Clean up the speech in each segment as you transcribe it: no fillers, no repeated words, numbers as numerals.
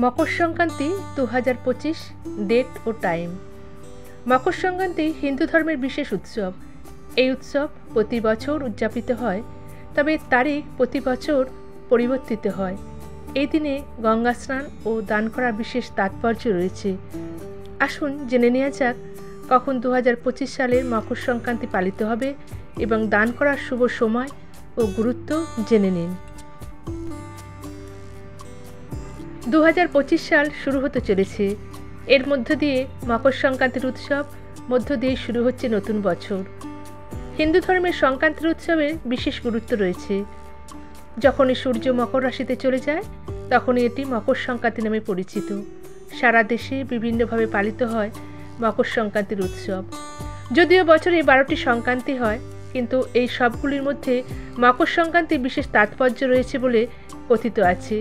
Makar Sankranti 2025 date ও time. Makar Sankranti Hindu ধর্মের বিশেষ উৎসব। এই উৎসব প্রতি বছর উদযাপিত হয়, তবে তারিখ প্রতি বছর পরিবর্তিত হয়। এই দিনে গঙ্গা স্নান ও দান করার বিশেষ তাৎপর্য রয়েছে। আসুন জেনে নেওয়া যাক কখন 2025 সালের মকর সংক্রান্তি পালিত হবে এবং দান করার শুভ সময় ও গুরুত্ব জেনে নিন। 2025 সাল শুরু হতে চলেছে। এর মধ্য দিয়ে মকর সংক্রান্তির উৎসব মধ্য দিয়ে শুরু হচ্ছে নতুন বছর। হিন্দু ধর্মের সংক্রান্তির উৎসবের বিশেষ গুরুত্ব রয়েছে। যখনই সূর্য মকর রাশিতে চলে যায় তখনই এটি মকর সংক্রান্তি নামে পরিচিত। সারা দেশে বিভিন্নভাবে পালিত হয় মকর সংক্রান্তির উৎসব। যদিও বছরে 12টি সংক্রান্তি হয়, কিন্তু এই সবগুলির মধ্যে মকর সংক্রান্তির বিশেষ তাৎপর্য রয়েছে বলে কথিত আছে।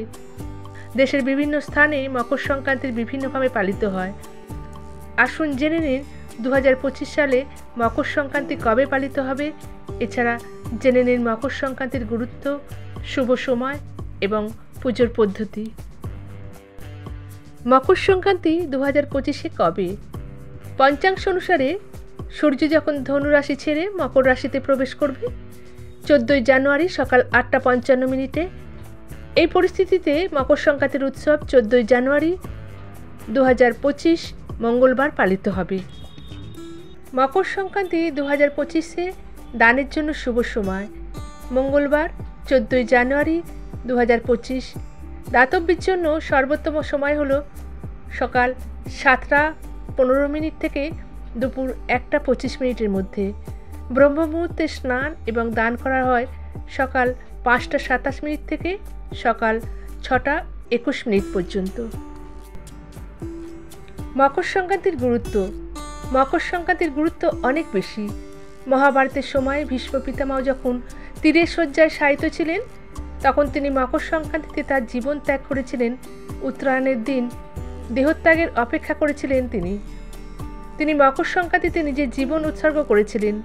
দেশের বিভিন্ন স্থানে মকর সংক্রান্তির বিভিন্নভাবে পালিত হয়। আসুন জেনে নিন 2025 সালে মকর সংক্রান্তি কবে পালিত হবে। এছাড়া জেনে নিন মকর সংক্রান্তির গুরুত্ব, শুভ সময় এবং পুজোর পদ্ধতি। মকর সংক্রান্তি 2025-এ কবে? পঞ্চাঙ্গ অনুসারে সূর্য যখন ধনু রাশি ছেড়ে মকর রাশিতে প্রবেশ করবে 14 জানুয়ারি সকাল 8টা 55 মিনিটে। এই পরিস্থিতিতে মকর সংক্রান্তির উৎসব 14 জানুয়ারি 2025 মঙ্গলবার পালিত হবে। মকর সংক্রান্তি 2025-এ দানের জন্য শুভ সময় মঙ্গলবার 14 জানুয়ারি 2025। দাতব্যের জন্য সর্বোত্তম সময় হলো সকাল 7টা 15 মিনিট থেকে দুপুর 1টা 25 মিনিটের মধ্যে। ব্রহ্ম মুহূর্তে স্নান এবং দান করা হয় সকাল 5টা 27 মিনিট থেকে সকাল 6টা 21 মিনিট পর্যন্ত। মকর সংক্রান্তির গুরুত্ব। মকর সংক্রান্তির গুরুত্ব অনেক বেশি। মহাভারতের সময় ভীষ্ম পিতামহ যখন তীরের শয্যায় শায়িত ছিলেন তখন তিনি মকর সংক্রান্তিতে তার জীবন ত্যাগ করেছিলেন। উত্তরায়ণের দিন দেহত্যাগের অপেক্ষা করেছিলেন তিনি মকর সংক্রান্তিতে নিজের জীবন উৎসর্গ করেছিলেন।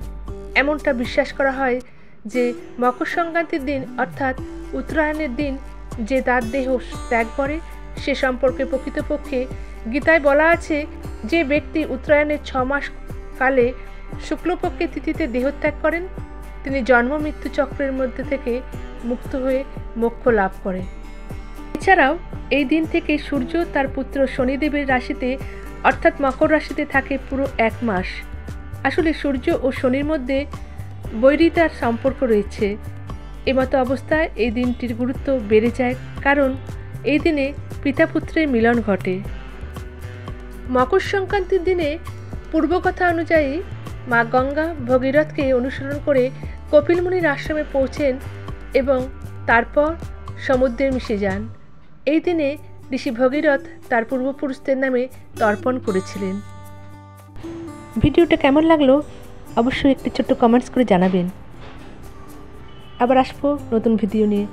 এমনটা বিশ্বাস করা হয় যে মকর সংক্রান্তির দিন অর্থাৎ উত্তরায়ণের দিন যে তার দেহ ত্যাগ করে সে সম্পর্কে প্রকৃতপক্ষে গীতায় বলা আছে, যে ব্যক্তি উত্তরায়ণের 6 মাস কালে শুক্লপক্ষের তিথিতে দেহত্যাগ করেন তিনি জন্ম মৃত্যু চক্রের মধ্যে থেকে মুক্ত হয়ে মোক্ষ লাভ করে। এছাড়াও এই দিন থেকে সূর্য তার পুত্র শনিদেবের রাশিতে অর্থাৎ মকর রাশিতে থাকে পুরো 1 মাস। আসলে সূর্য ও শনির মধ্যে বৈরিতার সম্পর্ক রয়েছে। এমতো অবস্থায় এই দিনটির গুরুত্ব বেড়ে যায়, কারণ এই দিনে পিতা পুত্রের মিলন ঘটে। মকর সংক্রান্তির দিনে পূর্বকথা অনুযায়ী মা গঙ্গা ভগীরথকে অনুসরণ করে কপিল মুনির আশ্রমে পৌঁছেন এবং তারপর সমুদ্রে মিশে যান। এই দিনে ঋষি ভগীরথ তার পূর্বপুরুষদের নামে তর্পণ করেছিলেন। ভিডিওটা কেমন লাগলো অবশ্যই একটি ছোট্ট কমেন্টস করে জানাবেন। আবার আসবো নতুন ভিডিও নিয়ে।